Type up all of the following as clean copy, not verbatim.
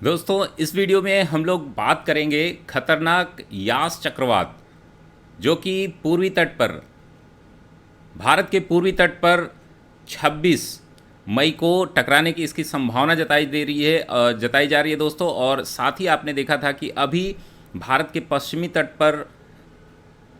दोस्तों इस वीडियो में हम लोग बात करेंगे खतरनाक यास चक्रवात जो कि पूर्वी तट पर भारत के पूर्वी तट पर 26 मई को टकराने की इसकी संभावना जताई जा रही है दोस्तों। और साथ ही आपने देखा था कि अभी भारत के पश्चिमी तट पर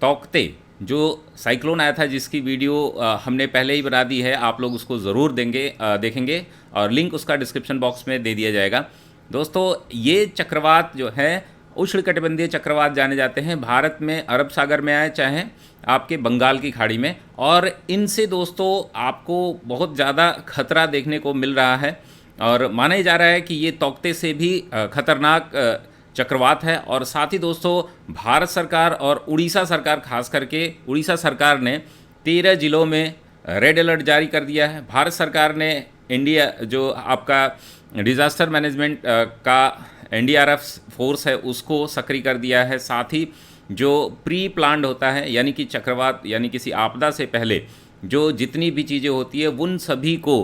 तौकते जो साइक्लोन आया था जिसकी वीडियो हमने पहले ही बना दी है, आप लोग उसको ज़रूर देखेंगे और लिंक उसका डिस्क्रिप्शन बॉक्स में दे दिया जाएगा। दोस्तों ये चक्रवात जो है उष्णकटिबंधीय चक्रवात जाने जाते हैं, भारत में अरब सागर में आए चाहे आपके बंगाल की खाड़ी में, और इनसे दोस्तों आपको बहुत ज़्यादा खतरा देखने को मिल रहा है और माना ही जा रहा है कि ये तौकते से भी खतरनाक चक्रवात है। और साथ ही दोस्तों भारत सरकार और उड़ीसा सरकार, खास करके उड़ीसा सरकार ने 13 जिलों में रेड अलर्ट जारी कर दिया है। भारत सरकार ने इंडिया जो आपका डिज़ास्टर मैनेजमेंट का एनडीआरएफ फोर्स है उसको सक्रिय कर दिया है। साथ ही जो प्री प्लान्ड होता है यानी कि चक्रवात यानी किसी आपदा से पहले जो जितनी भी चीज़ें होती है उन सभी को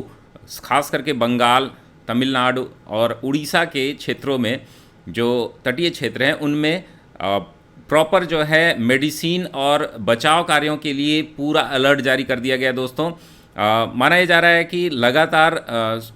खास करके बंगाल, तमिलनाडु और उड़ीसा के क्षेत्रों में जो तटीय क्षेत्र हैं उनमें प्रॉपर जो है मेडिसिन और बचाव कार्यों के लिए पूरा अलर्ट जारी कर दिया गया दोस्तों। माना यह जा रहा है कि लगातार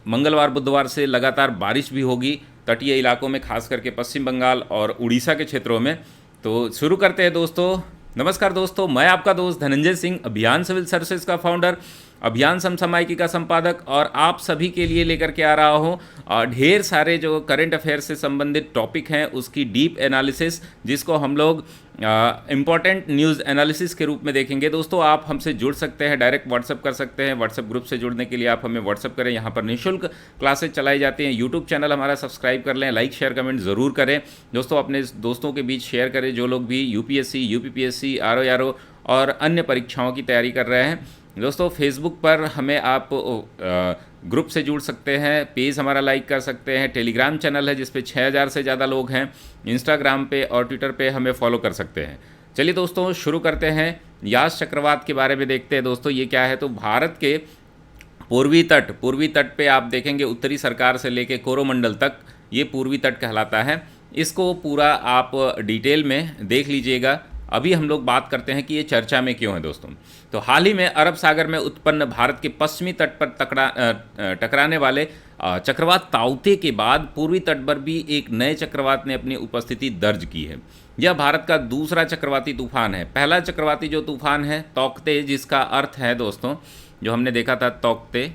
मंगलवार बुधवार से लगातार बारिश भी होगी तटीय इलाकों में, खास करके पश्चिम बंगाल और उड़ीसा के क्षेत्रों में। तो शुरू करते हैं दोस्तों। नमस्कार दोस्तों, मैं आपका दोस्त धनंजय सिंह, अभियान सिविल सर्विसेज का फाउंडर, अभियान समसामयिकी का संपादक, और आप सभी के लिए लेकर के आ रहा हूँ ढेर सारे जो करंट अफेयर से संबंधित टॉपिक हैं उसकी डीप एनालिसिस, जिसको हम लोग इम्पॉर्टेंट न्यूज़ एनालिसिस के रूप में देखेंगे। दोस्तों आप हमसे जुड़ सकते हैं, डायरेक्ट व्हाट्सअप कर सकते हैं। व्हाट्सअप ग्रुप से जुड़ने के लिए आप हमें व्हाट्सअप करें, यहाँ पर निःशुल्क क्लासेज चलाई जाती हैं। यूट्यूब चैनल हमारा सब्सक्राइब कर लें, लाइक शेयर कमेंट ज़रूर करें दोस्तों, अपने दोस्तों के बीच शेयर करें जो लोग भी यूपीएससी, यूपीपीएससी, आरओ और अन्य परीक्षाओं की तैयारी कर रहे हैं। दोस्तों फेसबुक पर हमें आप ग्रुप से जुड़ सकते हैं, पेज हमारा लाइक कर सकते हैं, टेलीग्राम चैनल है जिस पे 6000 से ज़्यादा लोग हैं, इंस्टाग्राम पे और ट्विटर पे हमें फॉलो कर सकते हैं। चलिए दोस्तों शुरू करते हैं। यास चक्रवात के बारे में देखते हैं दोस्तों ये क्या है। तो भारत के पूर्वी तट पे आप देखेंगे उत्तरी सरकार से लेके कोरोमंडल तक ये पूर्वी तट कहलाता है। इसको पूरा आप डिटेल में देख लीजिएगा। अभी हम लोग बात करते हैं कि ये चर्चा में क्यों है दोस्तों। तो हाल ही में अरब सागर में उत्पन्न भारत के पश्चिमी तट पर टकराने वाले चक्रवात ताउते के बाद पूर्वी तट पर भी एक नए चक्रवात ने अपनी उपस्थिति दर्ज की है। यह भारत का दूसरा चक्रवाती तूफान है। पहला चक्रवाती जो तूफान है तौकते, जिसका अर्थ है दोस्तों जो हमने देखा था तौकते,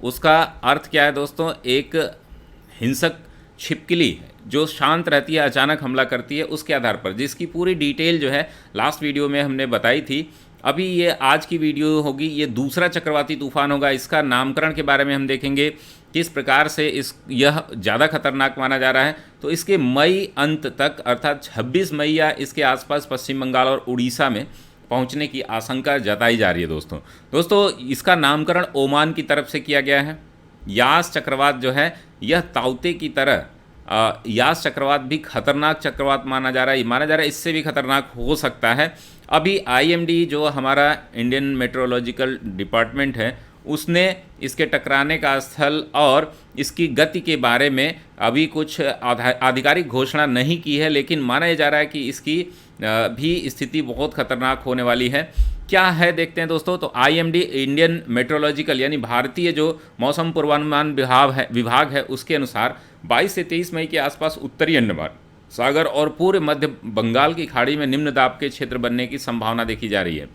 उसका अर्थ क्या है दोस्तों, एक हिंसक छिपकली है जो शांत रहती है, अचानक हमला करती है, उसके आधार पर, जिसकी पूरी डिटेल जो है लास्ट वीडियो में हमने बताई थी। अभी ये आज की वीडियो होगी, ये दूसरा चक्रवाती तूफान होगा। इसका नामकरण के बारे में हम देखेंगे किस प्रकार से यह ज़्यादा खतरनाक माना जा रहा है। तो इसके मई अंत तक अर्थात 26 मई या इसके आसपास पश्चिम बंगाल और उड़ीसा में पहुंचने की आशंका जताई जा रही है दोस्तों इसका नामकरण ओमान की तरफ से किया गया है। यास चक्रवात जो है यह ताउते की तरह यास चक्रवात भी खतरनाक चक्रवात माना जा रहा है, इससे भी खतरनाक हो सकता है। अभी आईएमडी जो हमारा इंडियन मेट्रोलॉजिकल डिपार्टमेंट है उसने इसके टकराने का स्थल और इसकी गति के बारे में अभी कुछ आधिकारिक घोषणा नहीं की है, लेकिन माना जा रहा है कि इसकी भी स्थिति बहुत खतरनाक होने वाली है। क्या है देखते हैं दोस्तों। तो आईएमडी इंडियन मेट्रोलॉजिकल यानी भारतीय जो मौसम पूर्वानुमान विभाग है उसके अनुसार 22 से 23 मई के आसपास उत्तरी अंडमान सागर और पूरे मध्य बंगाल की खाड़ी में निम्न दाब के क्षेत्र बनने की संभावना देखी जा रही है।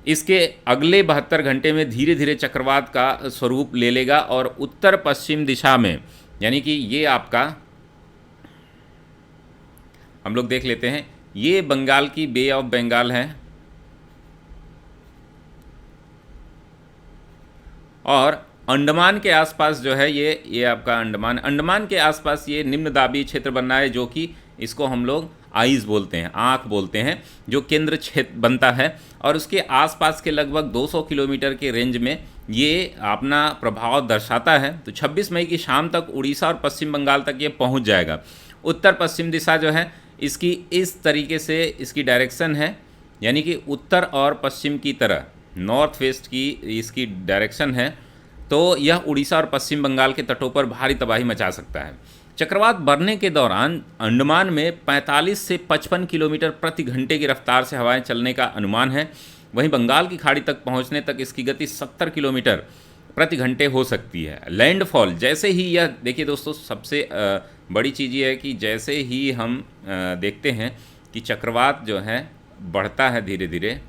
इसके अगले 72 घंटे में धीरे धीरे चक्रवात का स्वरूप ले लेगा और उत्तर पश्चिम दिशा में, यानी कि ये आपका हम लोग देख लेते हैं, ये बंगाल की बे ऑफ बंगाल है और अंडमान के आसपास जो है ये आपका अंडमान के आसपास ये निम्न दाबी क्षेत्र बनना है, जो कि इसको हम लोग आइज बोलते हैं, आँख बोलते हैं, जो केंद्र क्षेत्र बनता है और उसके आसपास के लगभग 200 किलोमीटर के रेंज में ये अपना प्रभाव दर्शाता है। तो 26 मई की शाम तक उड़ीसा और पश्चिम बंगाल तक ये पहुंच जाएगा। उत्तर पश्चिम दिशा जो है इसकी इस तरीके से इसकी डायरेक्शन है, यानी कि उत्तर और पश्चिम की तरह नॉर्थ वेस्ट की इसकी डायरेक्शन है। तो यह उड़ीसा और पश्चिम बंगाल के तटों पर भारी तबाही मचा सकता है। चक्रवात बढ़ने के दौरान अंडमान में 45 से 55 किलोमीटर प्रति घंटे की रफ्तार से हवाएं चलने का अनुमान है। वहीं बंगाल की खाड़ी तक पहुंचने तक इसकी गति 70 किलोमीटर प्रति घंटे हो सकती है। लैंडफॉल जैसे ही यह, देखिए दोस्तों, सबसे बड़ी चीज़ ये है कि जैसे ही हम देखते हैं कि चक्रवात जो है बढ़ता है धीरे धीरे,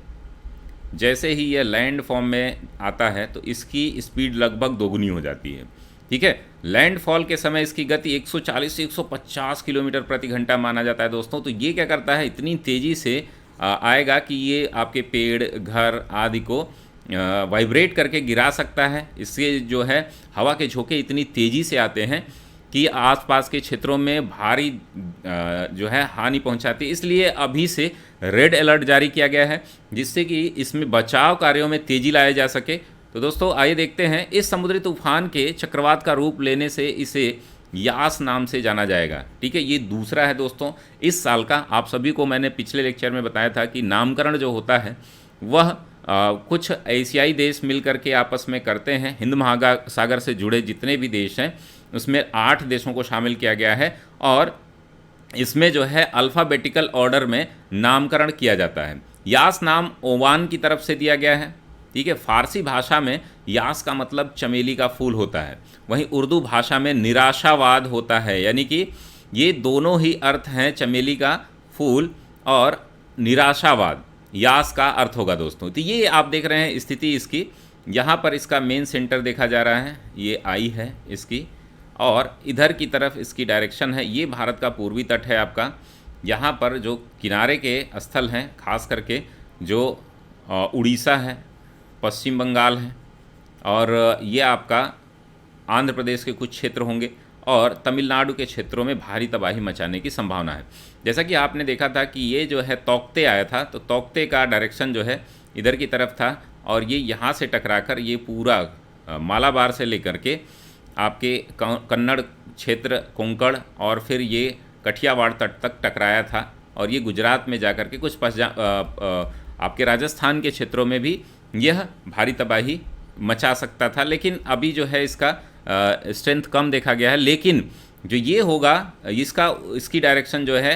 जैसे ही यह लैंड फॉर्म में आता है तो इसकी स्पीड लगभग दोगुनी हो जाती है। ठीक है, लैंडफॉल के समय इसकी गति 140 से 150 किलोमीटर प्रति घंटा माना जाता है दोस्तों। तो ये क्या करता है, इतनी तेज़ी से आएगा कि ये आपके पेड़, घर आदि को वाइब्रेट करके गिरा सकता है। इससे जो है हवा के झोंके इतनी तेज़ी से आते हैं कि आसपास के क्षेत्रों में भारी जो है हानि पहुंचाती है। इसलिए अभी से रेड अलर्ट जारी किया गया है, जिससे कि इसमें बचाव कार्यों में तेज़ी लाया जा सके। तो दोस्तों आइए देखते हैं, इस समुद्री तूफान के चक्रवात का रूप लेने से इसे यास नाम से जाना जाएगा। ठीक है, ये दूसरा है दोस्तों इस साल का। आप सभी को मैंने पिछले लेक्चर में बताया था कि नामकरण जो होता है वह कुछ एशियाई देश मिल करके आपस में करते हैं। हिंद महासागर से जुड़े जितने भी देश हैं उसमें 8 देशों को शामिल किया गया है और इसमें जो है अल्फ़ाबेटिकल ऑर्डर में नामकरण किया जाता है। यास नाम ओमान की तरफ से दिया गया है। ठीक है, फारसी भाषा में यास का मतलब चमेली का फूल होता है, वहीं उर्दू भाषा में निराशावाद होता है। यानी कि ये दोनों ही अर्थ हैं, चमेली का फूल और निराशावाद, यास का अर्थ होगा दोस्तों। तो ये आप देख रहे हैं स्थिति इसकी, यहाँ पर इसका मेन सेंटर देखा जा रहा है, ये आई है इसकी, और इधर की तरफ इसकी डायरेक्शन है। ये भारत का पूर्वी तट है आपका। यहाँ पर जो किनारे के स्थल हैं, खास करके जो उड़ीसा है, पश्चिम बंगाल है, और ये आपका आंध्र प्रदेश के कुछ क्षेत्र होंगे और तमिलनाडु के क्षेत्रों में भारी तबाही मचाने की संभावना है। जैसा कि आपने देखा था कि ये जो है तौकते आया था, तो तौकते का डायरेक्शन जो है इधर की तरफ था और ये यहाँ से टकराकर ये पूरा मालाबार से लेकर के आपके कन्नड़ क्षेत्र, कोंकण और फिर ये कठियावाड़ तट तक टकराया था और ये गुजरात में जाकर के कुछ आपके राजस्थान के क्षेत्रों में भी यह भारी तबाही मचा सकता था। लेकिन अभी जो है इसका स्ट्रेंथ कम देखा गया है। लेकिन जो ये होगा इसकी डायरेक्शन जो है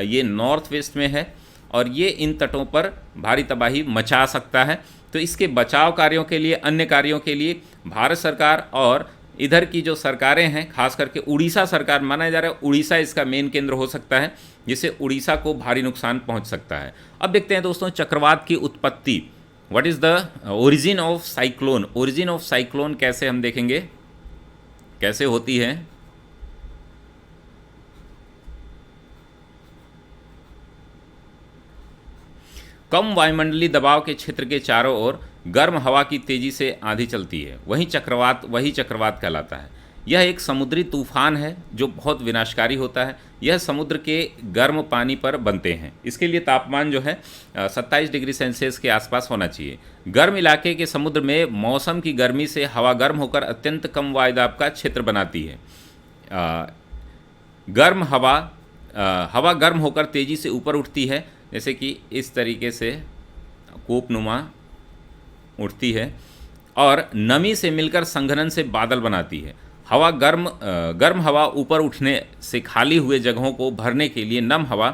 ये नॉर्थ वेस्ट में है और ये इन तटों पर भारी तबाही मचा सकता है। तो इसके बचाव कार्यों के लिए, अन्य कार्यों के लिए भारत सरकार और इधर की जो सरकारें हैं, खास करके उड़ीसा सरकार माना जा रहा है, उड़ीसा इसका मेन केंद्र हो सकता है, जिससे उड़ीसा को भारी नुकसान पहुंच सकता है। अब देखते हैं दोस्तों चक्रवात की उत्पत्ति, what is the origin of cyclone. Origin of cyclone कैसे हम देखेंगे, कैसे होती है। कम वायुमंडलीय दबाव के क्षेत्र के चारों ओर गर्म हवा की तेजी से आंधी चलती है, वही चक्रवात कहलाता है। यह एक समुद्री तूफान है जो बहुत विनाशकारी होता है। यह समुद्र के गर्म पानी पर बनते हैं। इसके लिए तापमान जो है 27 डिग्री सेल्सियस के आसपास होना चाहिए। गर्म इलाके के समुद्र में मौसम की गर्मी से हवा गर्म होकर अत्यंत कम वायुदाब का क्षेत्र बनाती है। हवा गर्म होकर तेज़ी से ऊपर उठती है, जैसे कि इस तरीके से कूपनुमा उठती है और नमी से मिलकर संघनन से बादल बनाती है। गर्म हवा ऊपर उठने से खाली हुए जगहों को भरने के लिए नम हवा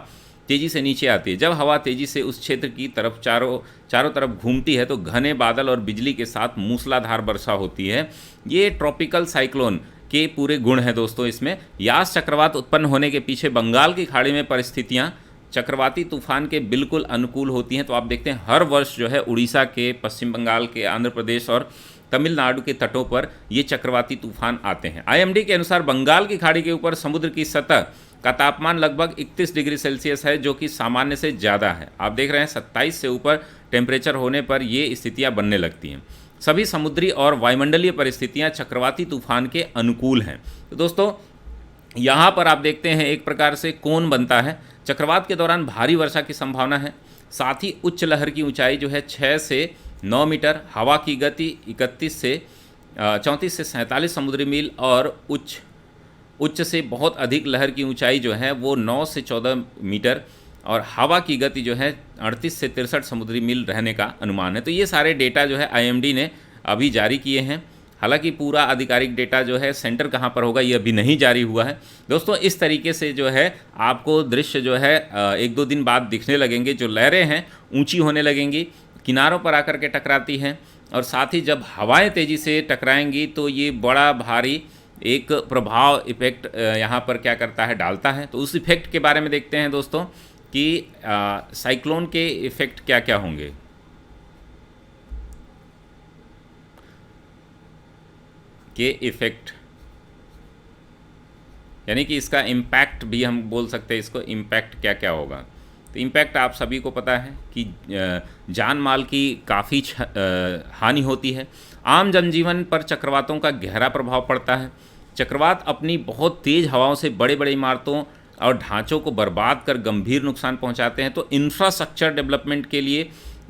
तेज़ी से नीचे आती है। जब हवा तेज़ी से उस क्षेत्र की तरफ चारों तरफ घूमती है तो घने बादल और बिजली के साथ मूसलाधार वर्षा होती है। ये ट्रॉपिकल साइक्लोन के पूरे गुण हैं दोस्तों। इसमें यास चक्रवात उत्पन्न होने के पीछे बंगाल की खाड़ी में परिस्थितियाँ चक्रवाती तूफान के बिल्कुल अनुकूल होती हैं। तो आप देखते हैं हर वर्ष जो है उड़ीसा के, पश्चिम बंगाल के, आंध्र प्रदेश और तमिलनाडु के तटों पर ये चक्रवाती तूफान आते हैं। आईएमडी के अनुसार बंगाल की खाड़ी के ऊपर समुद्र की सतह का तापमान लगभग 31 डिग्री सेल्सियस है, जो कि सामान्य से ज़्यादा है। आप देख रहे हैं 27 से ऊपर टेम्परेचर होने पर ये स्थितियाँ बनने लगती हैं। सभी समुद्री और वायुमंडलीय परिस्थितियाँ चक्रवाती तूफान के अनुकूल हैं। तो दोस्तों यहाँ पर आप देखते हैं एक प्रकार से कोन बनता है। चक्रवात के दौरान भारी वर्षा की संभावना है। साथ ही उच्च लहर की ऊंचाई जो है 6 से 9 मीटर, हवा की गति 34 से 47 समुद्री मील और उच्च से बहुत अधिक लहर की ऊंचाई जो है वो 9 से 14 मीटर और हवा की गति जो है 38 से 63 समुद्री मील रहने का अनुमान है। तो ये सारे डेटा जो है आईएमडी ने अभी जारी किए हैं। हालांकि पूरा आधिकारिक डेटा जो है सेंटर कहाँ पर होगा ये अभी नहीं जारी हुआ है। दोस्तों इस तरीके से जो है आपको दृश्य जो है 1-2 दिन बाद दिखने लगेंगे। जो लहरें हैं ऊंची होने लगेंगी, किनारों पर आकर के टकराती हैं, और साथ ही जब हवाएं तेज़ी से टकराएंगी तो ये बड़ा भारी एक प्रभाव इफ़ेक्ट यहाँ पर क्या करता है, डालता है। तो उस इफ़ेक्ट के बारे में देखते हैं दोस्तों कि साइक्लोन के इफ़ेक्ट क्या क्या होंगे। के इफ़ेक्ट यानी कि इसका इम्पैक्ट भी हम बोल सकते हैं, इसको इम्पैक्ट क्या क्या होगा। तो इम्पैक्ट आप सभी को पता है कि जान माल की काफ़ी हानि होती है। आम जनजीवन पर चक्रवातों का गहरा प्रभाव पड़ता है। चक्रवात अपनी बहुत तेज़ हवाओं से बड़े बड़े इमारतों और ढांचों को बर्बाद कर गंभीर नुकसान पहुंचाते हैं। तो इंफ्रास्ट्रक्चर डेवलपमेंट के लिए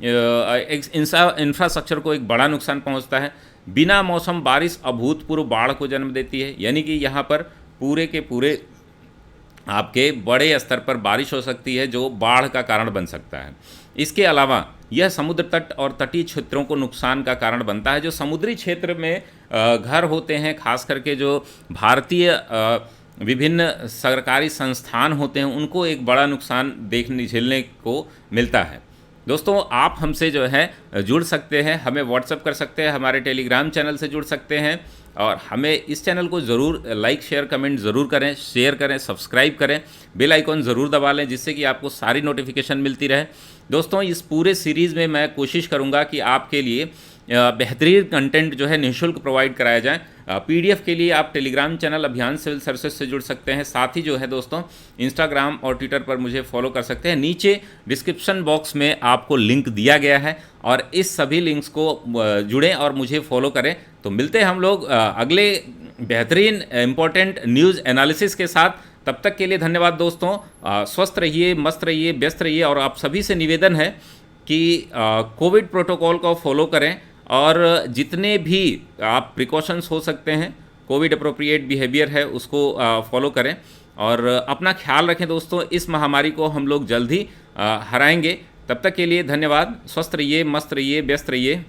इंफ्रास्ट्रक्चर को एक बड़ा नुकसान पहुंचता है। बिना मौसम बारिश अभूतपूर्व बाढ़ को जन्म देती है, यानी कि यहाँ पर पूरे के पूरे आपके बड़े स्तर पर बारिश हो सकती है जो बाढ़ का कारण बन सकता है। इसके अलावा यह समुद्र तट और तटीय क्षेत्रों को नुकसान का कारण बनता है। जो समुद्री क्षेत्र में घर होते हैं, खास करके जो भारतीय विभिन्न सरकारी संस्थान होते हैं, उनको एक बड़ा नुकसान झेलने को मिलता है। दोस्तों आप हमसे जो है जुड़ सकते हैं, हमें व्हाट्सअप कर सकते हैं, हमारे टेलीग्राम चैनल से जुड़ सकते हैं, और हमें इस चैनल को ज़रूर लाइक शेयर कमेंट ज़रूर करें, शेयर करें, सब्सक्राइब करें, बेल आइकॉन ज़रूर दबा लें जिससे कि आपको सारी नोटिफिकेशन मिलती रहे। दोस्तों इस पूरे सीरीज़ में मैं कोशिश करूंगा कि आपके लिए बेहतरीन कंटेंट जो है निःशुल्क प्रोवाइड कराया जाए। पीडीएफ के लिए आप टेलीग्राम चैनल अभियान सिविल सर्विसेज से जुड़ सकते हैं। साथ ही जो है दोस्तों इंस्टाग्राम और ट्विटर पर मुझे फॉलो कर सकते हैं। नीचे डिस्क्रिप्शन बॉक्स में आपको लिंक दिया गया है, और इस सभी लिंक्स को जुड़ें और मुझे फॉलो करें। तो मिलते हैं हम लोग अगले बेहतरीन इम्पोर्टेंट न्यूज़ एनालिसिस के साथ। तब तक के लिए धन्यवाद दोस्तों। स्वस्थ रहिए, मस्त रहिए, व्यस्त रहिए, और आप सभी से निवेदन है कि कोविड प्रोटोकॉल को फॉलो करें, और जितने भी आप प्रिकॉशंस हो सकते हैं, कोविड अप्रोप्रिएट बिहेवियर है उसको फॉलो करें, और अपना ख्याल रखें दोस्तों। इस महामारी को हम लोग जल्द ही हराएंगे। तब तक के लिए धन्यवाद। स्वस्थ रहिए, मस्त रहिए, व्यस्त रहिए।